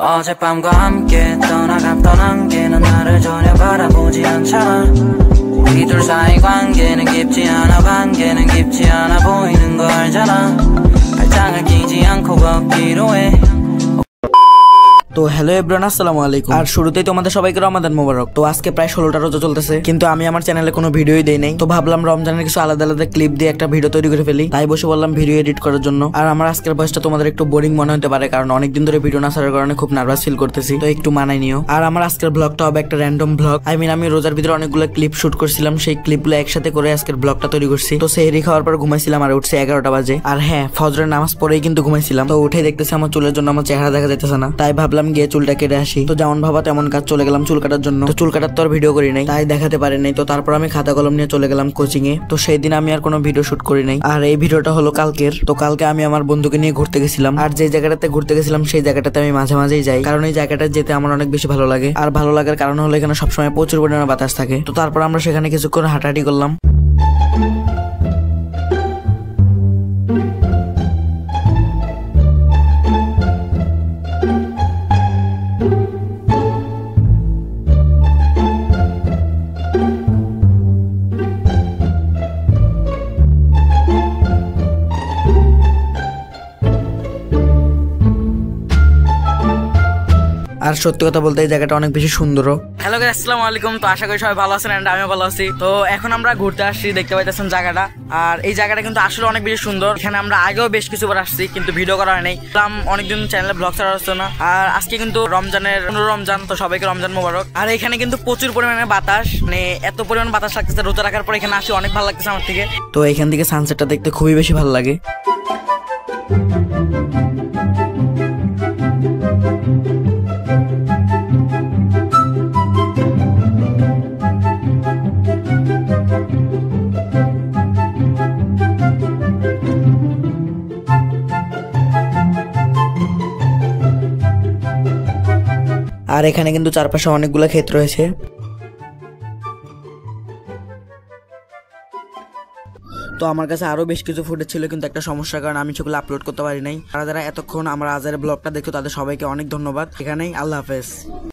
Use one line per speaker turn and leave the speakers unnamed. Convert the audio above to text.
어젯밤과 함께 떠나갔던 안개는 나를 전혀 바라보지 않잖아. 우리 둘 사이 관계는 깊지 않아 보이는 거 알잖아. 발장을 끼지 않고 걷기로 해.
তো hello everyone, আসসালামু আলাইকুম। আর শুরুতেই তোমাদের সবাইকে রমাদান মোবারক। তো আজকে প্রায় 16টা রোজা চলতেছে, কিন্তু আমি আমার চ্যানেলে কোনো ভিডিওই দেই নাই। তো ভাবলাম রমজানের কিছু আলাদা আলাদা ক্লিপ দিয়ে একটা ভিডিও তৈরি করে ফেলি, তাই বসে বললাম ভিডিও এডিট করার জন্য। আর আমার আজকের ভয়েসটা তোমাদের একটু বোরিং মনে হতে পারে, কারণ অনেকদিন ধরে ভিডিও না ছাড়ার কারণে খুব নার্ভাস ফিল করতেছি, তো একটু মানাই নিও। আর আমার আজকের ব্লগটা হবে একটা র্যান্ডম ব্লগ। আমি রোজার ভিতরে অনেকগুলো ক্লিপ শুট করছিলাম, সেই ক্লিপগুলো একসাথে করে আজকের ব্লগটা তৈরি করছি। তো সেহরি খাওয়ার পর ঘুমাইছিলাম আর উঠছে 11টা বাজে। আর হ্যাঁ, ফজরের নামাজ পড়েই কিন্তু ঘুমাইছিলাম। তো উঠে দেখতেছি আমার চুলের জন্য আমার চেহারা দেখা যাইতেছে না, তাই ভাবলাম গিয়ে চুলটা কেটে আসি। তো যেমন ভাবা তেমন কাজ, চলে গেলাম চুল কাটার জন্য। তো চুল কাটার তো আর ভিডিও করি নাই, তাই দেখাতে পারি নাই। তো তারপর আমি খাতা কলম নিয়ে চলে গেলাম কোচিং এ। তো সেই দিন আমি আর কোনো ভিডিও শুট করি নাই। আর এই ভিডিওটা হলো কালকের। তো কালকে আমি আমার বন্ধুকে নিয়ে ঘুরতে গেছিলাম, আর যে জায়গাটাতে ঘুরতে গেছিলাম সেই জায়গাটাতে আমি মাঝে মাঝেই যাই, কারণ এই জায়গাটা যেতে আমার অনেক বেশি ভালো লাগে। আর ভালো লাগার কারণ হলো এখানে সবসময় প্রচুর পরিমাণে বাতাস থাকে। তো তারপর আমরা সেখানে কিছুক্ষণ হাঁটাহাঁটি করলাম। আর সত্যি কথা বলতে এই জায়গাটা অনেক বেশি সুন্দর। হ্যালো গাইস, আসসালামু আলাইকুম। তো আশা করি সবাই ভালো আছেন, এন্ড আমিও ভালো আছি। তো এখন আমরা ঘুরতে আসছি, দেখতে পাইতেছেন জায়গাটা। আর এই জায়গাটা কিন্তু আসলে অনেক বেশি সুন্দর। এখানে আমরা আগেও বেশ কিছুবার আসছি, কিন্তু ভিডিও করা হয় নাই। অনেকদিন চ্যানেলে ব্লগ ছাড়া হচ্ছে না। আর আজকে কিন্তু রমজানের রমজান, তো সবাইকে রমজান মোবারক। আর এখানে কিন্তু প্রচুর পরিমাণে বাতাস, মানে এত পরিমাণ বাতাস লাগতেছে। রোজা রাখার পর এখানে আসি অনেক ভালো লাগতেছে আমার থেকে। তো এখান থেকে সানসেটটা দেখতে খুবই বেশি ভালো লাগে। আর এখানে কিন্তু চারপাশে অনেকগুলো ক্ষেত রয়েছে। তো আমার কাছে আরো বেশ কিছু ফুটেজ ছিল, কিন্তু একটা সমস্যার কারণে আমি সেগুলো আপলোড করতে পারি নাই। যারা এতক্ষণ আমার আজারের ব্লগটা দেখো তাদের সবাইকে অনেক ধন্যবাদ। এখানেই আল্লাহ হাফেজ।